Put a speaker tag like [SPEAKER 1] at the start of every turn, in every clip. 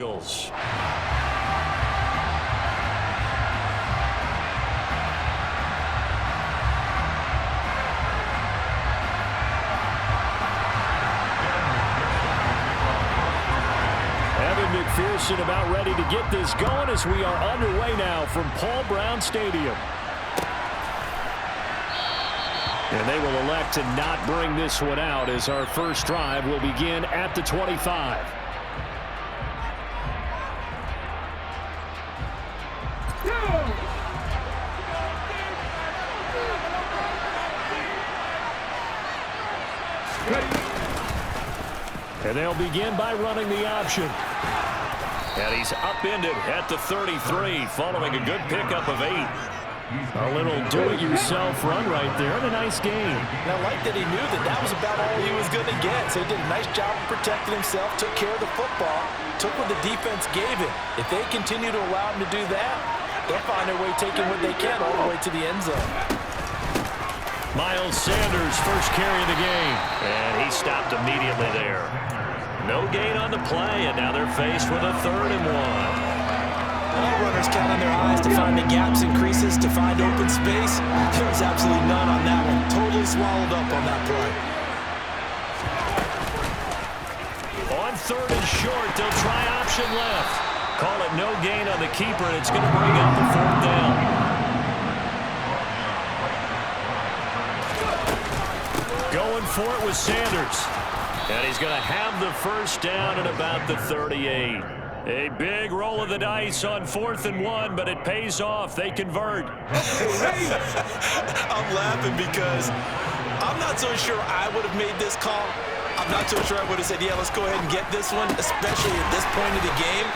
[SPEAKER 1] Eagles. McPherson about ready to get this going as we are underway now from Paul Brown Stadium. And they will elect to not bring this one out as our first drive will begin at the 25. And they'll begin by running the option. And he's upended at the 33 following a good pickup of 8. A little do-it-yourself run right there and a nice game.
[SPEAKER 2] And I like that he knew that that was about all he was going to get. So he did a nice job of protecting himself, took care of the football, took what the defense gave him. If they continue to allow him to do that, they'll find their way taking what they can all the way to the end zone.
[SPEAKER 1] Miles Sanders first carry of the game. And he stopped immediately there. No gain on the play, and now they're faced with a 3rd and 1.
[SPEAKER 2] All runners count on their eyes to find the gaps and creases, to find open space. There was absolutely none on that one. Totally swallowed up on that play.
[SPEAKER 1] On 3rd and short, they'll try option left. Call it no gain on the keeper, and it's going to bring up the 4th down. Going for it with Sanders. And he's going to have the first down at about the 38. A big roll of the dice on 4th and 1, but it pays off. They convert.
[SPEAKER 2] I'm laughing because I'm not so sure I would have made this call. I'm not so sure I would have said, yeah, let's go ahead and get this one, especially at this point of the game.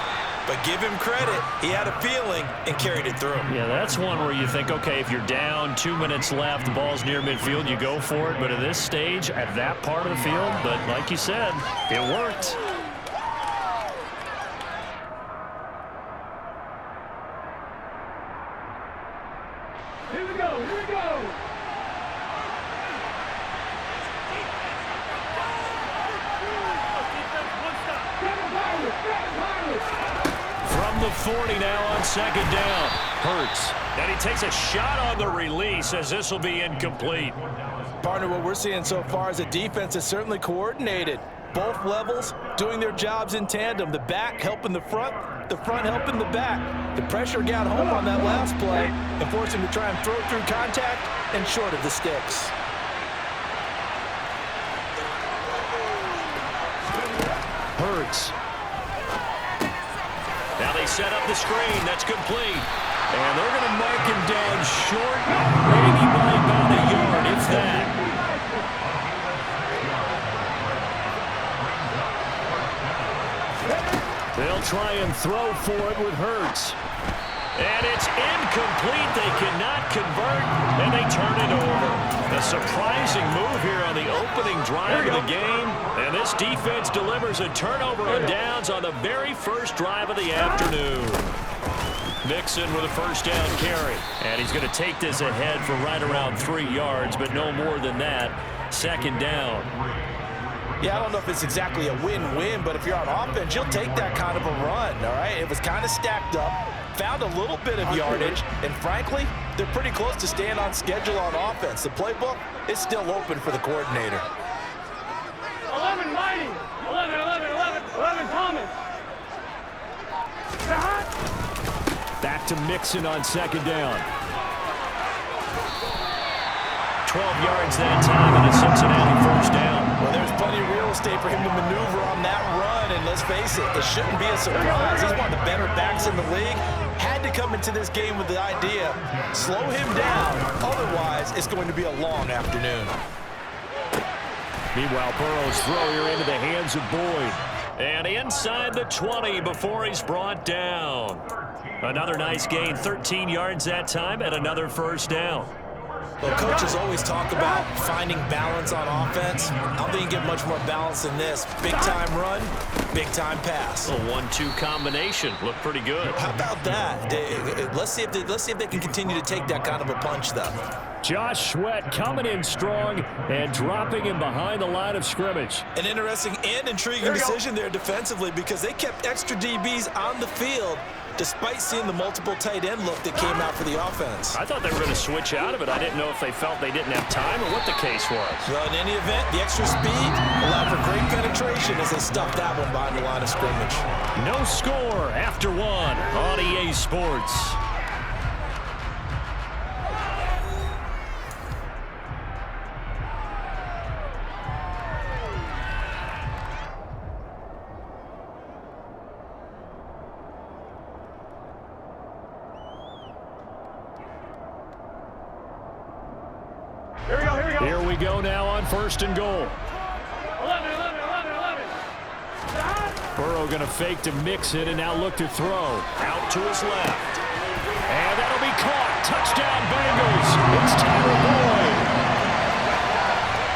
[SPEAKER 2] But give him credit. He had a feeling and carried it through.
[SPEAKER 1] Yeah, that's one where you think, okay, if you're down, 2 minutes left, the ball's near midfield, you go for it. But at this stage, at that part of the field, but like you said, it worked.
[SPEAKER 3] Here we go, here we go.
[SPEAKER 1] From the 40 now on 2nd down. Hurts. And he takes a shot on the release as this will be incomplete.
[SPEAKER 2] Partner, what we're seeing so far is the defense is certainly coordinated. Both levels doing their jobs in tandem. The back helping the front helping the back. The pressure got home on that last play and forced him to try and throw through contact and short of the sticks.
[SPEAKER 1] Hurts. Now they set up the screen. That's complete. And they're going to mark him down short, maybe by about a yard, if that. They'll try and throw for it with Hurts. And it's incomplete. They cannot convert, and they turn it over. A surprising move here on the opening drive of the game. And this defense delivers a turnover on downs on the very first drive of the afternoon. Mixon with a first down carry. And he's going to take this ahead for right around 3 yards, but no more than that. 2nd down.
[SPEAKER 2] Yeah, I don't know if it's exactly a win-win, but if you're on offense, you'll take that kind of a run, all right? It was kind of stacked up, found a little bit of yardage, and frankly, they're pretty close to staying on schedule on offense. The playbook is still open for the coordinator.
[SPEAKER 3] 11 Mighty, 11 Thomas.
[SPEAKER 1] Back to Mixon on 2nd down. 12 yards that time and a Cincinnati first down.
[SPEAKER 2] Well, there's plenty of real estate for him to maneuver on that run, and let's face it, it shouldn't be a surprise. He's one of the better backs in the league. Had to come into this game with the idea, slow him down, otherwise it's going to be a long afternoon.
[SPEAKER 1] Meanwhile, Burrow's throw here into the hands of Boyd. And inside the 20 before he's brought down. Another nice gain, 13 yards that time, and another first down.
[SPEAKER 2] Well, coaches always talk about finding balance on offense. I don't think you get much more balance than this. Big-time run, Big-time pass.
[SPEAKER 1] A 1-2 combination. Looked pretty good.
[SPEAKER 2] How about that? Let's see if they can continue to take that kind of a punch, though.
[SPEAKER 1] Josh Sweat coming in strong and dropping him behind the line of scrimmage.
[SPEAKER 2] An interesting and intriguing decision there defensively because they kept extra DBs on the field despite seeing the multiple tight end look that came out for the offense.
[SPEAKER 1] I thought they were going to switch out of it. I didn't know if they felt they didn't have time or what the case was.
[SPEAKER 2] Well, in any event, the extra speed allowed for great penetration as they stuffed that one behind the line of scrimmage.
[SPEAKER 1] No score after one on EA Sports. Here we go now on 1st and goal.
[SPEAKER 3] 11, 11, 11, 11.
[SPEAKER 1] Burrow going to fake to mix it and now look to throw. Out to his left. And that'll be caught. Touchdown Bengals. It's Tyler Boyd.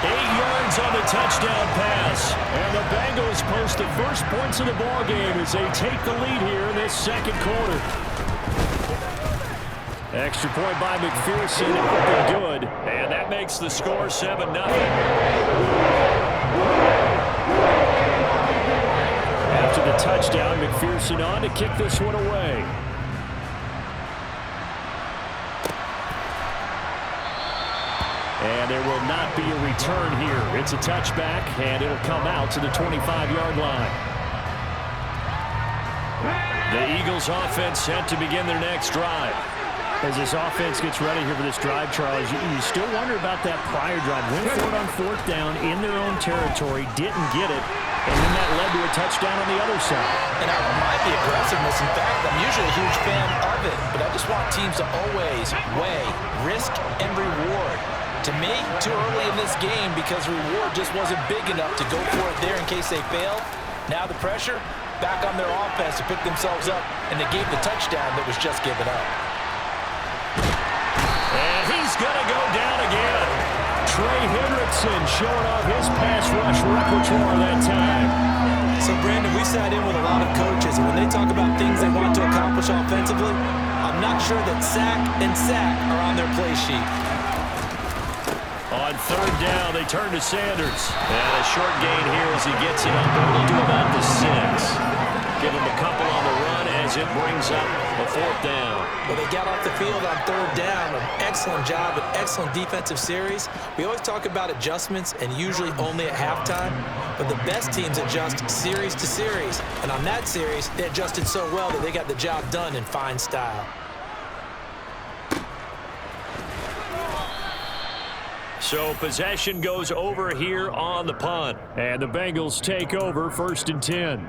[SPEAKER 1] 8 yards on the touchdown pass. And the Bengals post the first points of the ball game as they take the lead here in this second quarter. Extra point by McPherson, open good, and that makes the score 7-0. After the touchdown, McPherson on to kick this one away. And there will not be a return here. It's a touchback, and it'll come out to the 25-yard line. The Eagles offense set to begin their next drive. As this offense gets ready here for this drive, Charles, you still wonder about that prior drive. Went for it on 4th down in their own territory, didn't get it, and then that led to a touchdown on the other side.
[SPEAKER 2] And I don't mind the aggressiveness. In fact, I'm usually a huge fan of it, but I just want teams to always weigh risk and reward. To me, too early in this game because reward just wasn't big enough to go for it there in case they failed. Now the pressure back on their offense to pick themselves up, and they gave the touchdown that was just given up.
[SPEAKER 1] And he's going to go down again. Trey Hendrickson showing off his pass rush repertoire that time.
[SPEAKER 2] So, Brandon, we sat in with a lot of coaches, and when they talk about things they want to accomplish offensively, I'm not sure that sack and sack are on their play sheet.
[SPEAKER 1] On 3rd down, they turn to Sanders. And a short gain here as he gets it up early to about the 6. Give him a couple on the run as it brings up a 4th down.
[SPEAKER 2] Well, they got off the field on 3rd down. An excellent job, an excellent defensive series. We always talk about adjustments and usually only at halftime, but the best teams adjust series to series. And on that series, they adjusted so well that they got the job done in fine style.
[SPEAKER 1] So possession goes over here on the punt. And the Bengals take over 1st and 10.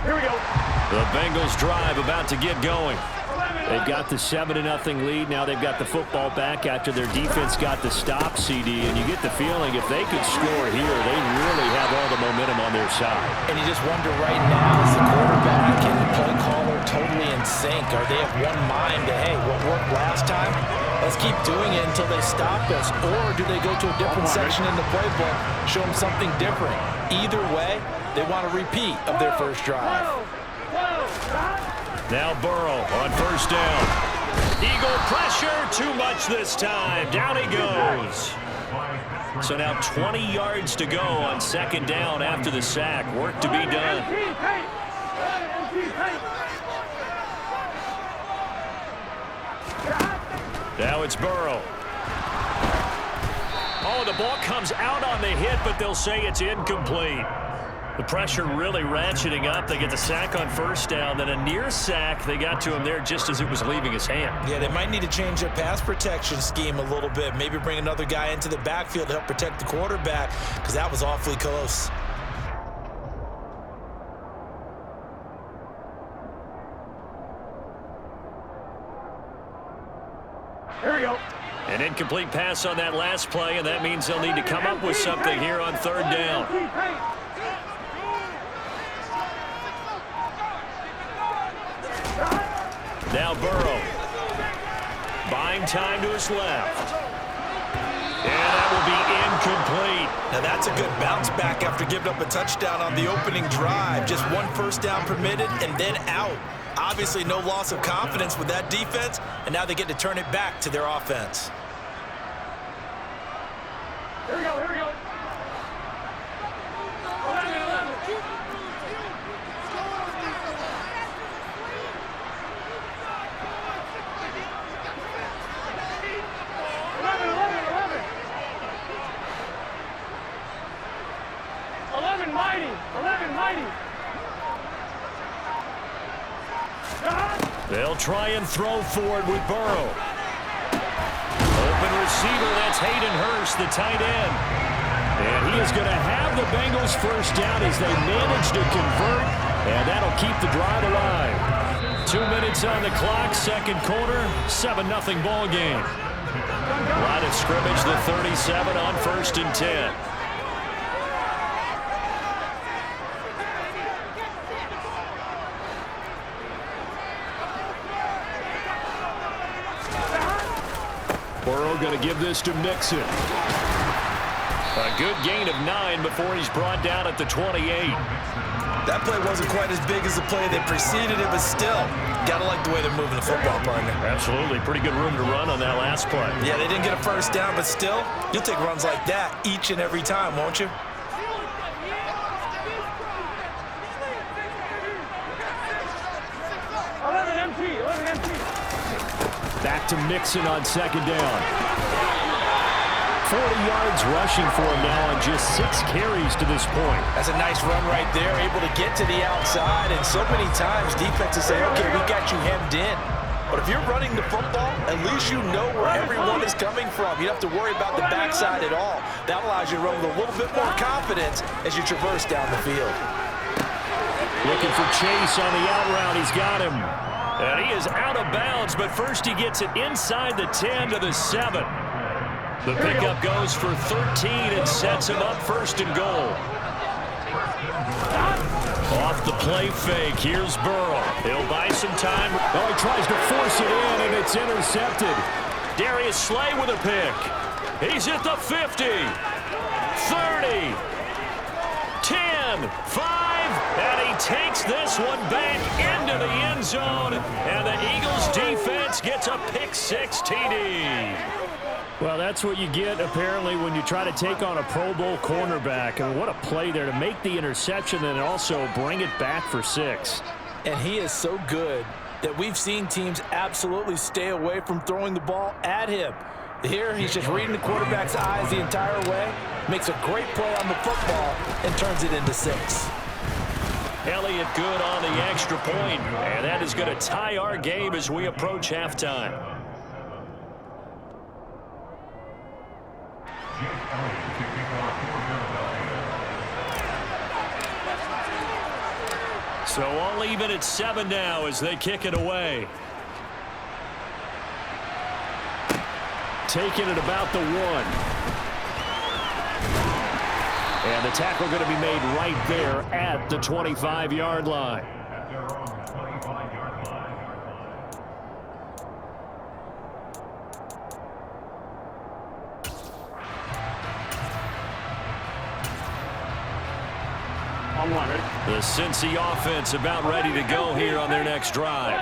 [SPEAKER 3] Here we go.
[SPEAKER 1] The Bengals drive about to get going. They've got the 7-0 lead. Now they've got the football back after their defense got the stop, CD. And you get the feeling if they could score here, they really have all the momentum on their side.
[SPEAKER 2] And you just wonder right now, is the quarterback and the play caller totally in sync? Are they of one mind that, hey, what worked last time? Let's keep doing it until they stop us. Or do they go to a different section in the playbook, show them something different? Either way, they want a repeat of their first drive.
[SPEAKER 1] Now Burrow on 1st down. Eagle pressure, too much this time. Down he goes. So now 20 yards to go on 2nd down after the sack. Work to be done. Now it's Burrow. Oh, the ball comes out on the hit, but they'll say it's incomplete. The pressure really ratcheting up. They get the sack on 1st down, then a near sack. They got to him there just as it was leaving his hand.
[SPEAKER 2] Yeah, they might need to change their pass protection scheme a little bit. Maybe bring another guy into the backfield to help protect the quarterback because that was awfully close.
[SPEAKER 3] Here we go.
[SPEAKER 1] An incomplete pass on that last play, and that means they'll need to come up with something here on 3rd down. Now Burrow. Buying time to his left. And that will be incomplete.
[SPEAKER 2] Now that's a good bounce back after giving up a touchdown on the opening drive. Just one first down permitted and then out. Obviously no loss of confidence with that defense, and now they get to turn it back to their offense.
[SPEAKER 3] Here we go, here we go. 11, 11. 11 mighty, 11 mighty.
[SPEAKER 1] They'll try and throw for it with Burrow. Open receiver, that's Hayden Hurst, the tight end. And he is going to have the Bengals first down as they manage to convert, and that'll keep the drive alive. 2 minutes on the clock, second quarter, 7-0 ball game. Line of scrimmage, the 37 on 1st and 10. Burrow going to give this to Mixon. A good gain of 9 before he's brought down at the 28.
[SPEAKER 2] That play wasn't quite as big as the play that preceded it, but still, gotta like the way they're moving the football, partner.
[SPEAKER 1] Absolutely. Pretty good room to run on that last play.
[SPEAKER 2] Yeah, they didn't get a first down, but still, you'll take runs like that each and every time, won't you?
[SPEAKER 1] Back to Mixon on second down. 40 yards rushing for him now on just 6 carries to this point.
[SPEAKER 2] That's a nice run right there, able to get to the outside, and so many times defenses say, okay, we got you hemmed in. But if you're running the football, at least you know where everyone is coming from. You don't have to worry about the backside at all. That allows you to run with a little bit more confidence as you traverse down the field.
[SPEAKER 1] Looking for Chase on the out route. He's got him. And he is out of bounds, but first he gets it inside the 10 to the 7. The pickup goes for 13 and sets him up 1st and goal. Off the play fake, here's Burrow. He'll buy some time. Oh, he tries to force it in, and it's intercepted. Darius Slay with a pick. He's at the 50, 30, 10, 5, and he takes this one back into the end zone, and the Eagles defense gets a pick-6 TD. Well, that's what you get, apparently, when you try to take on a Pro Bowl cornerback. I mean, what a play there to make the interception and also bring it back for 6.
[SPEAKER 2] And he is so good that we've seen teams absolutely stay away from throwing the ball at him. Here, he's just reading the quarterback's eyes the entire way, makes a great play on the football, and turns it into 6.
[SPEAKER 1] Elliott good on the extra point, and that is going to tie our game as we approach halftime. So all even at 7 now as they kick it away. Taking it about the 1. And the tackle going to be made right there at the 25-yard line. The Cincy offense about ready to go here on their next drive.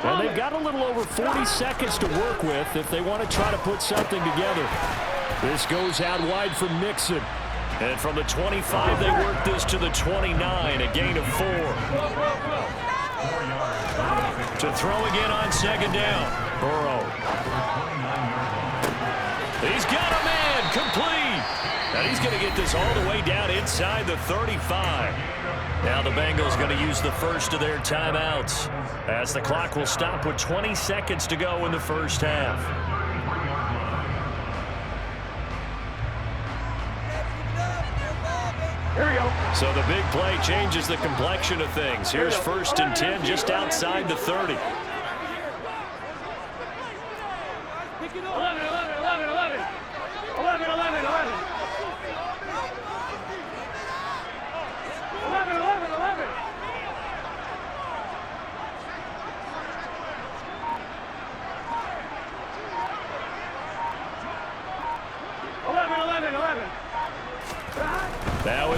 [SPEAKER 1] And they've got a little over 40 seconds to work with if they want to try to put something together. This goes out wide for Mixon. And from the 25, they work this to the 29, a gain of 4. To throw again on second down. Burrow. He's got a man, complete. And he's going to get this all the way down inside the 35. Now the Bengals going to use the first of their timeouts as the clock will stop with 20 seconds to go in the first half.
[SPEAKER 3] Here we go.
[SPEAKER 1] So the big play changes the complexion of things. Here's 1st and 10 just outside the 30.
[SPEAKER 3] 11, 11, 11, 11. 11, 11, 11. 11, 11, 11.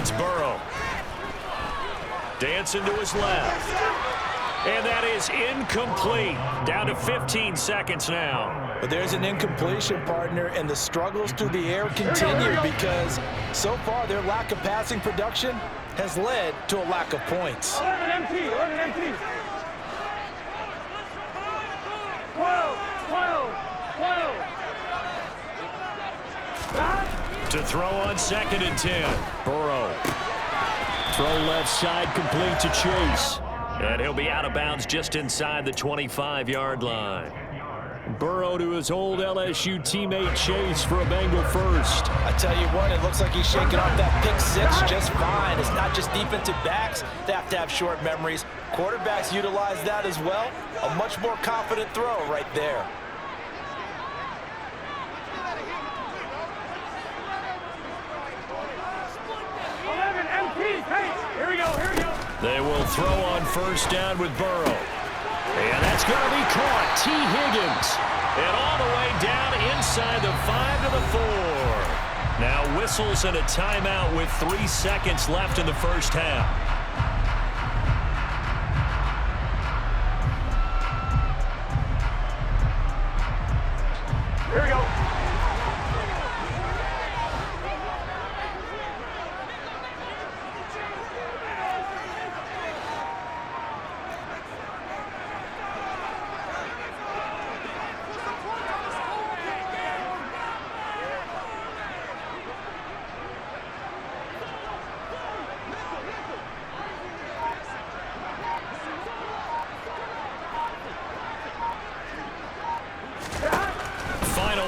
[SPEAKER 1] it's Burrow. Dancing to his left. And that is incomplete. Down to 15 seconds now.
[SPEAKER 2] But there's an incompletion, partner, and the struggles through the air continue because so far their lack of passing production has led to a lack of points.
[SPEAKER 3] 11 MT, 11 MT. 12, 12, 12.
[SPEAKER 1] To throw on 2nd and 10. Burrow. Throw left side complete to Chase. And he'll be out of bounds just inside the 25-yard line. Burrow to his old LSU teammate Chase for a Bengal first.
[SPEAKER 2] I tell you what, it looks like he's shaking off that pick six just fine. It's not just defensive backs that have to have short memories. Quarterbacks utilize that as well. A much more confident throw right there.
[SPEAKER 3] Here we go, here we go.
[SPEAKER 1] They will throw on 1st down with Burrow. And that's going to be caught. T. Higgins. And all the way down inside the 5 to the 4. Now whistles and a timeout with 3 seconds left in the first half.
[SPEAKER 3] Here we go.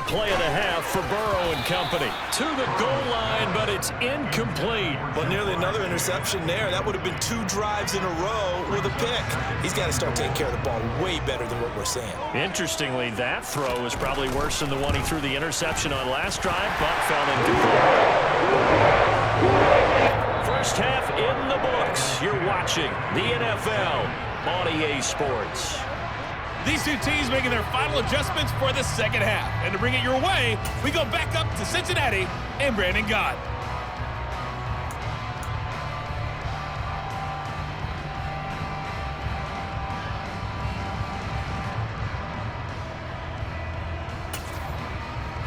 [SPEAKER 1] Play of the half for Burrow and company. To the goal line, but it's incomplete.
[SPEAKER 2] Well, nearly another interception there. That would have been 2 drives in a row with a pick. He's got to start taking care of the ball way better than what we're saying.
[SPEAKER 1] Interestingly, that throw is probably worse than the one he threw the interception on last drive, but fell incomplete. First half in the books. You're watching the NFL on EA Sports.
[SPEAKER 4] These two teams making their final adjustments for the second half. And to bring it your way, we go back up to Cincinnati and Brandon Gott.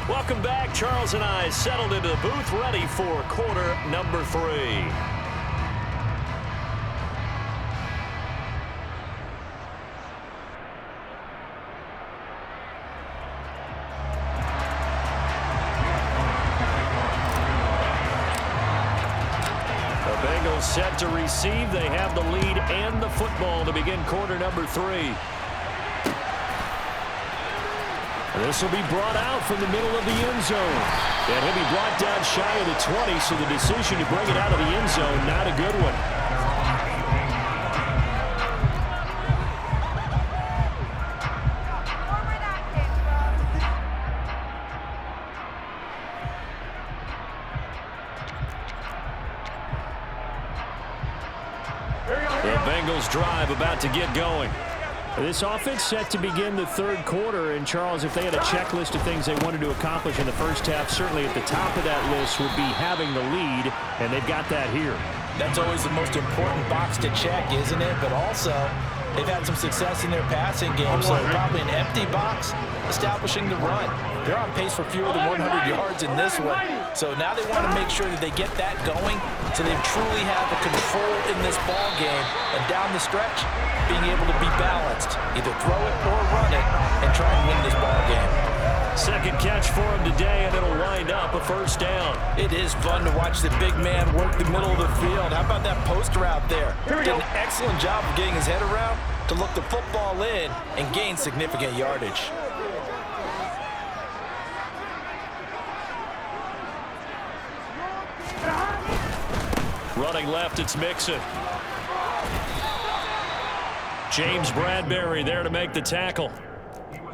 [SPEAKER 1] Welcome back. Charles and I settled into the booth ready for quarter number 3. Set to receive. They have the lead and the football to begin quarter number 3. This will be brought out from the middle of the end zone. And he'll be brought down shy of the 20, so the decision to bring it out of the end zone, not a good one. Bengals drive about to get going. This offense set to begin the third quarter. And, Charles, if they had a checklist of things they wanted to accomplish in the first half, certainly at the top of that list would be having the lead, and they've got that here.
[SPEAKER 2] That's always the most important box to check, isn't it? But also, they've had some success in their passing game, so probably an empty box establishing the run. They're on pace for fewer than 100 yards in this one. So now they want to make sure that they get that going so they truly have a control in this ball game. And down the stretch, being able to be balanced, either throw it or run it, and try and win this ball game.
[SPEAKER 1] Second catch for him today, and it'll wind up a first down.
[SPEAKER 2] It is fun to watch the big man work the middle of the field. How about that post route there? Did an excellent job of getting his head around to look the football in and gain significant yardage.
[SPEAKER 1] Running left, it's Mixon. James Bradbury there to make the tackle.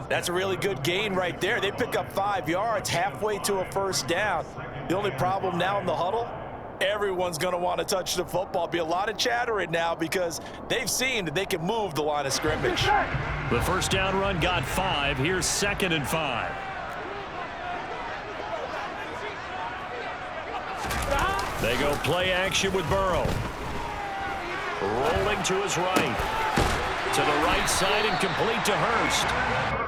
[SPEAKER 2] That's a really good gain right there. They pick up 5 yards halfway to a first down. The only problem now in the huddle, everyone's going to want to touch the football. Be a lot of chattering now because they've seen that they can move the line of scrimmage.
[SPEAKER 1] The first down run got 5. Here's 2nd and 5. They go play action with Burrow. Rolling to his right. To the right side and complete to Hurst.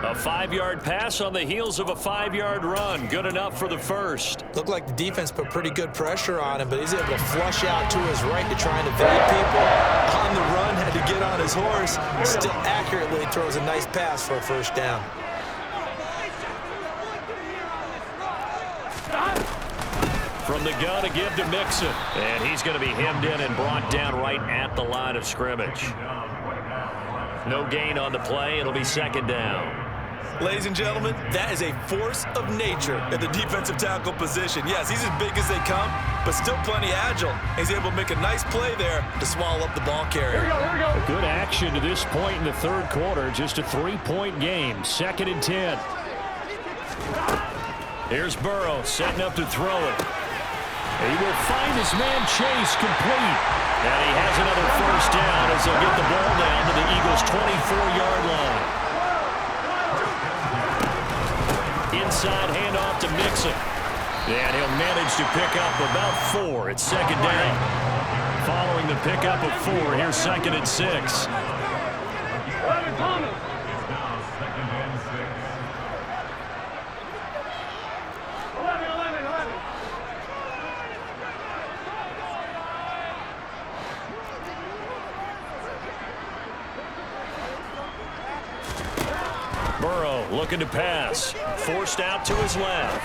[SPEAKER 1] A 5-yard pass on the heels of a 5-yard run. Good enough for the first.
[SPEAKER 2] Looked like the defense put pretty good pressure on him, but he's able to flush out to his right to try and evade people. On the run, had to get on his horse. Still accurately throws a nice pass for a first down.
[SPEAKER 1] From the gun to give to Mixon. And he's going to be hemmed in and brought down right at the line of scrimmage. No gain on the play. It'll be second down.
[SPEAKER 2] Ladies and gentlemen, that is a force of nature at the defensive tackle position. Yes, he's as big as they come, but still plenty agile. He's able to make a nice play there to swallow up the ball carrier.
[SPEAKER 3] Here we go.
[SPEAKER 1] A good action to this point in the third quarter. Just a 3-point game. 2nd and 10. Here's Burrow setting up to throw it. He will find his man Chase complete. And he has another first down as they'll get the ball down to the Eagles' 24-yard line. Inside handoff to Mixon. And he'll manage to pick up about 4. It's second down. Following the pickup of 4, here's 2nd and 6.
[SPEAKER 3] 11, Thomas.
[SPEAKER 1] Burrow looking to pass. Forced out to his left.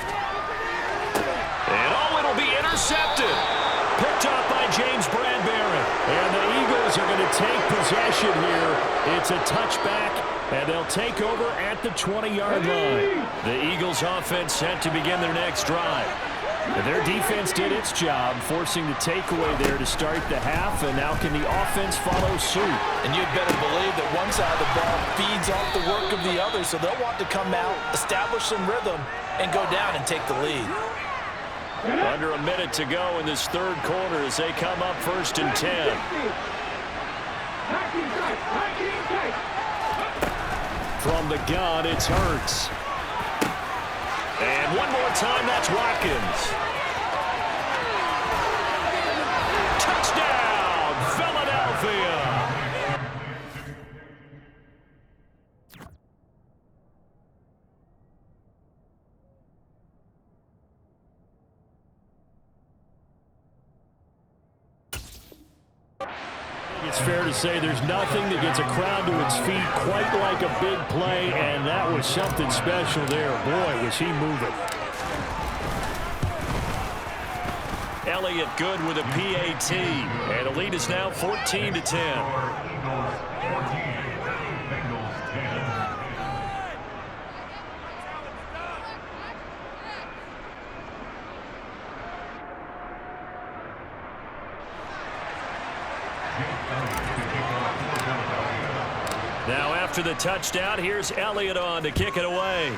[SPEAKER 1] And it'll be intercepted. Picked up by James Bradbury. And the Eagles are going to take possession here. It's a touchback, and they'll take over at the 20-yard line. The Eagles offense set to begin their next drive. And their defense did its job, forcing the takeaway there to start the half, and now can the offense follow suit?
[SPEAKER 2] And you'd better believe that one side of the ball feeds off the work of the other, so they'll want to come out, establish some rhythm, and go down and take the lead.
[SPEAKER 1] Under a minute to go in this third quarter as they come up 1st and 10. From the gun, it's Hurts. And one more time, that's Watkins. Touchdown, Philadelphia. It's fair to say there's nothing that gets a crowd to its feet quite like a big play, and that was something special there. Boy, was he moving. Elliott good with a PAT, and the lead is now 14-10. Now after the touchdown, here's Elliott on to kick it away.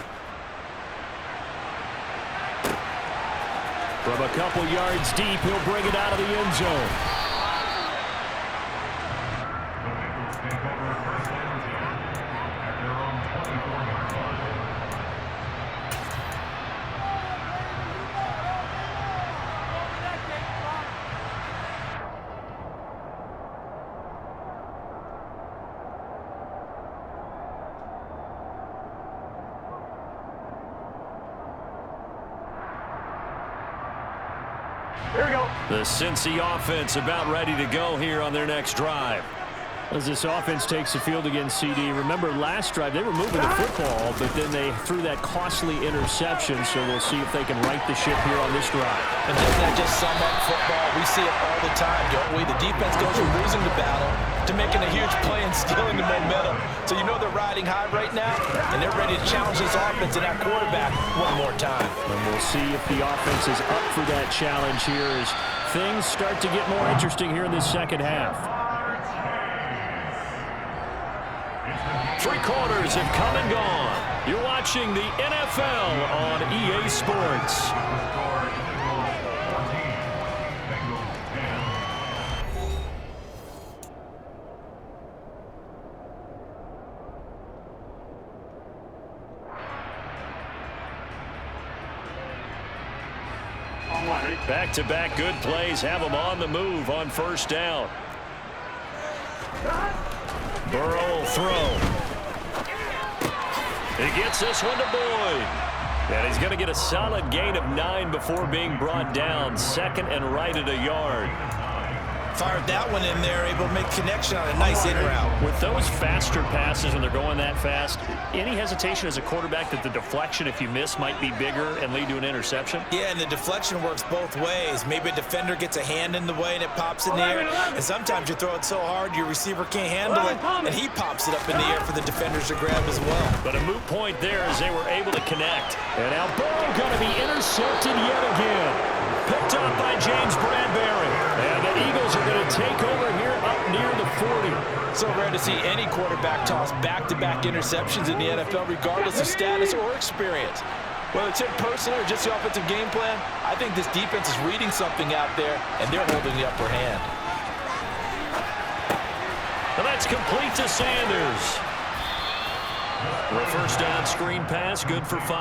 [SPEAKER 1] From a couple yards deep, he'll bring it out of the end zone.
[SPEAKER 3] Here we go.
[SPEAKER 1] The Cincy offense about ready to go here on their next drive. As this offense takes the field against CD, remember last drive they were moving the football, but then they threw that costly interception, so we'll see if they can right the ship here on this drive.
[SPEAKER 2] And doesn't that just sum up football? We see it all the time, don't we? The defense goes from losing the battle to making a huge play and stealing the momentum. So you know they're riding high right now, and they're ready to challenge this offense and that quarterback one more time.
[SPEAKER 1] And we'll see if the offense is up for that challenge here as things start to get more interesting here in this second half. 3 quarters have come and gone. You're watching the NFL on EA Sports. Back-to-back good plays have them on the move on first down. Burrow will throw. He gets this one to Boyd. And he's going to get a solid gain of 9 before being brought down. Second and right at a yard.
[SPEAKER 2] Fired that one in there, able to make connection on a nice in route.
[SPEAKER 1] With those faster passes when they're going that fast, any hesitation as a quarterback that the deflection, if you miss, might be bigger and lead to an interception?
[SPEAKER 2] Yeah, and the deflection works both ways. Maybe a defender gets a hand in the way and it pops in the air. And sometimes you throw it so hard your receiver can't handle it, and he pops it up in the air for the defenders to grab as well.
[SPEAKER 1] But a moot point there as they were able to connect. And now Burrow going to be intercepted yet again. Picked up by James Bradbury. And the Eagles are going to take over here up near the 40.
[SPEAKER 2] So rare to see any quarterback toss back-to-back interceptions in the NFL, regardless of status or experience. Whether it's him personally or just the offensive game plan, I think this defense is reading something out there, and they're holding the upper hand.
[SPEAKER 1] And that's complete to Sanders. A first down screen pass, good for 5.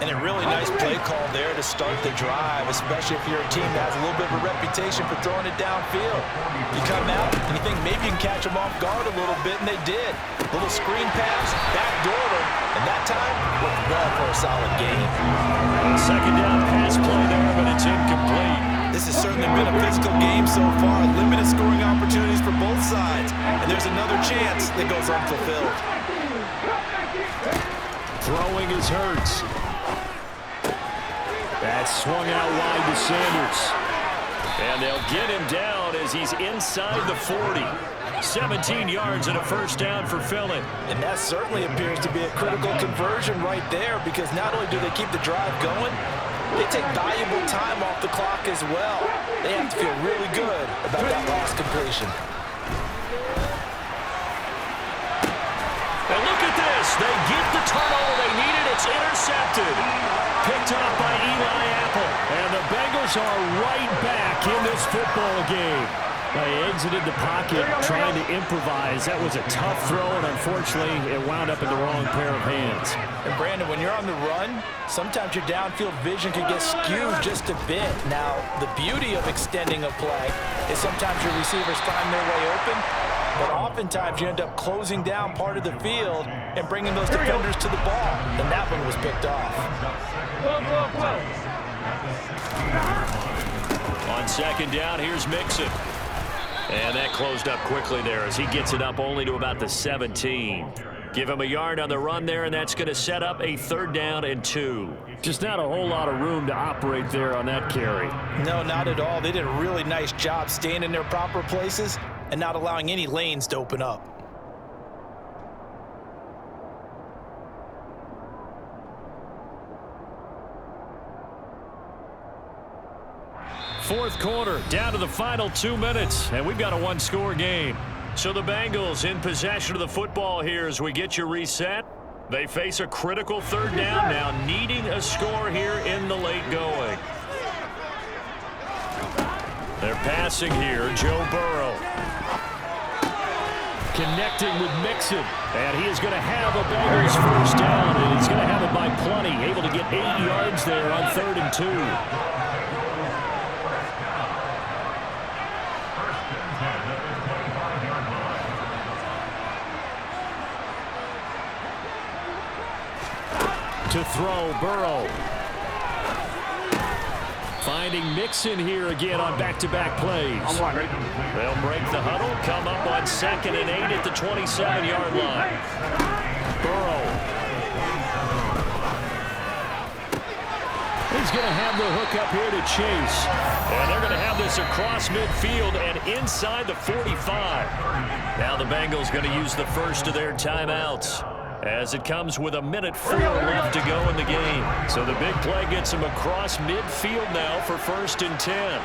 [SPEAKER 2] And a really nice play call there to start the drive, especially if you're a team that has a little bit of a reputation for throwing it downfield. You come out and you think maybe you can catch them off guard a little bit, and they did. Little screen pass, backdoor them, and that time worked well for a solid gain.
[SPEAKER 1] Second down pass play there, but it's incomplete.
[SPEAKER 2] This has certainly been a physical game so far. Limited scoring opportunities for both sides, and there's another chance that goes unfulfilled.
[SPEAKER 1] Throwing is Hurts. That's swung out wide to Sanders. And they'll get him down as he's inside the 40. 17 yards and a first down for Philly.
[SPEAKER 2] And that certainly appears to be a critical conversion right there, because not only do they keep the drive going, they take valuable time off the clock as well. They have to feel really good about that last completion.
[SPEAKER 1] And look at this. They get the turnover they needed. It's intercepted. Picked up by Eli Apple. And the Bengals are right back in this football game. They exited the pocket trying to improvise. That was a tough throw, and unfortunately, it wound up in the wrong pair of hands.
[SPEAKER 2] And Brandon, when you're on the run, sometimes your downfield vision can get skewed just a bit. Now, the beauty of extending a play is sometimes your receivers find their way open, but oftentimes you end up closing down part of the field and bringing those defenders to the ball. And that one was picked off.
[SPEAKER 1] On second down, here's Mixon. And that closed up quickly there as he gets it up only to about the 17. Give him a yard on the run there, and that's going to set up a 3rd down and 2. Just not a whole lot of room to operate there on that carry.
[SPEAKER 2] No, not at all. They did a really nice job staying in their proper places and not allowing any lanes to open up.
[SPEAKER 1] Fourth quarter, down to the final 2 minutes, and we've got a 1-score game. So the Bengals in possession of the football here as we get you reset. They face a critical 3rd down now, needing a score here in the late going. They're passing here, Joe Burrow. Connecting with Mixon, and he is going to have a Bengals first down, and he's going to have it by plenty, able to get 8 yards there on 3rd and 2. To throw, Burrow. Finding Mixon here again on back-to-back plays. They'll break the huddle, come up on 2nd and 8 at the 27-yard line. Burrow. He's going to have the hook up here to Chase. And they're going to have this across midfield and inside the 45. Now the Bengals going to use the first of their timeouts, as it comes with 1:04 left to go in the game. So the big play gets him across midfield now for 1st and 10.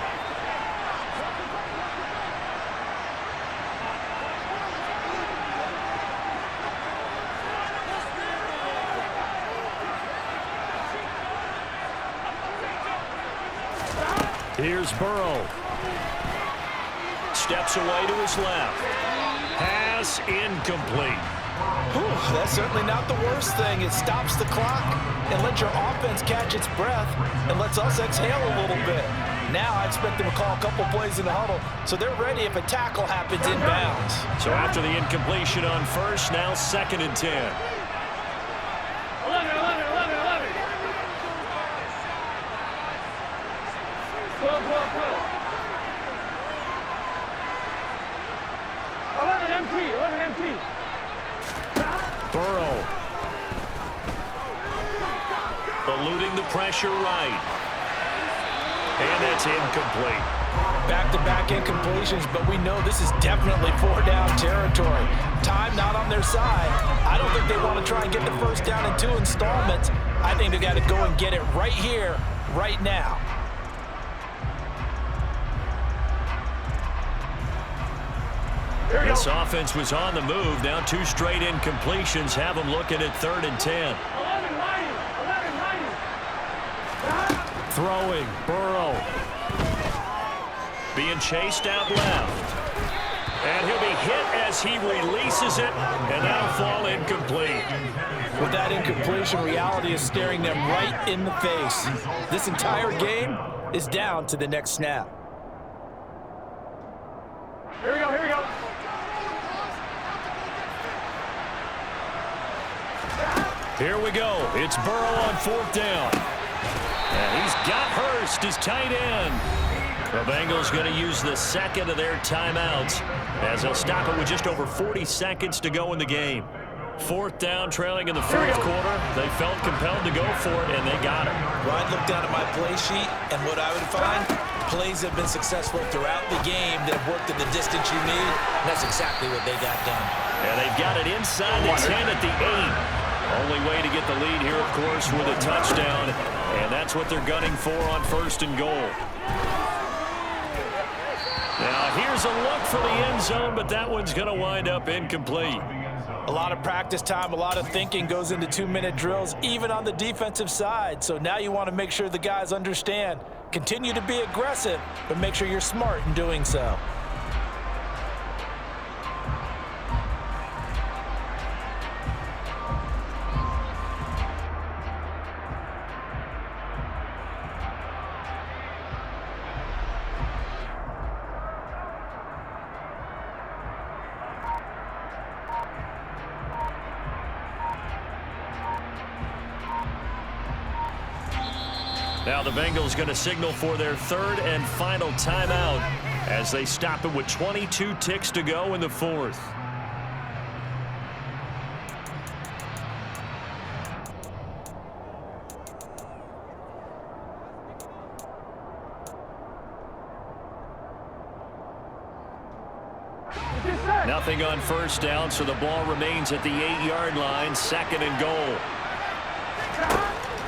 [SPEAKER 1] Here's Burrow. Steps away to his left. Pass incomplete.
[SPEAKER 2] Whew, that's certainly not the worst thing. It stops the clock and lets your offense catch its breath and lets us exhale a little bit. Now I expect them to call a couple plays in the huddle so they're ready if a tackle happens inbounds.
[SPEAKER 1] So after the incompletion on first, now 2nd and 10.
[SPEAKER 3] 11, 11, 11, 11. 12, 12, 12. 11 MT, 11 MT.
[SPEAKER 1] Burrow. Eluding the pressure right. And it's incomplete.
[SPEAKER 2] Back-to-back incompletions, but we know this is definitely 4-down territory. Time not on their side. I don't think they want to try and get the first down in 2 installments. I think they got to go and get it right here, right now.
[SPEAKER 1] This offense was on the move. Now 2 straight incompletions have them looking at 3rd and 10.
[SPEAKER 3] 11, 90, 11, 90.
[SPEAKER 1] Throwing, Burrow. Being chased out left. And he'll be hit as he releases it, and that'll fall incomplete.
[SPEAKER 2] With that incompletion, reality is staring them right in the face. This entire game is down to the next snap.
[SPEAKER 3] Here we go, here we go.
[SPEAKER 1] Here we go. It's Burrow on 4th down. And he's got Hurst, his tight end. The Bengals going to use the 2nd of their timeouts as they'll stop it with just over 40 seconds to go in the game. 4th down, trailing in the 4th quarter. They felt compelled to go for it, and they got it.
[SPEAKER 2] Well, I'd look down at my play sheet, and what I would find, plays have been successful throughout the game that have worked at the distance you need, and that's exactly what they got done.
[SPEAKER 1] And they've got it inside the 10 at the 8. Only way to get the lead here, of course, with a touchdown, and that's what they're gunning for on 1st and goal. Now, here's a look for the end zone, but that one's going to wind up incomplete.
[SPEAKER 2] A lot of practice time, a lot of thinking goes into 2-minute drills, even on the defensive side. So now you want to make sure the guys understand. Continue to be aggressive, but make sure you're smart in doing so.
[SPEAKER 1] Now the Bengals going to signal for their 3rd and final timeout as they stop it with 22 ticks to go in the 4th. Nothing on 1st down, so the ball remains at the 8-yard line, 2nd and goal.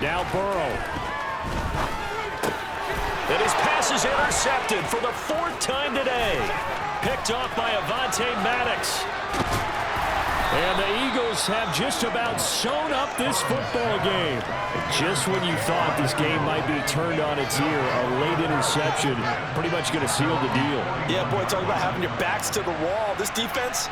[SPEAKER 1] Now Burrow. And his pass is intercepted for the 4th time today. Picked off by Avonte Maddox. And the Eagles have just about sewn up this football game. Just when you thought this game might be turned on its ear, a late interception pretty much going to seal the deal.
[SPEAKER 2] Yeah, boy, talk about having your backs to the wall. This defense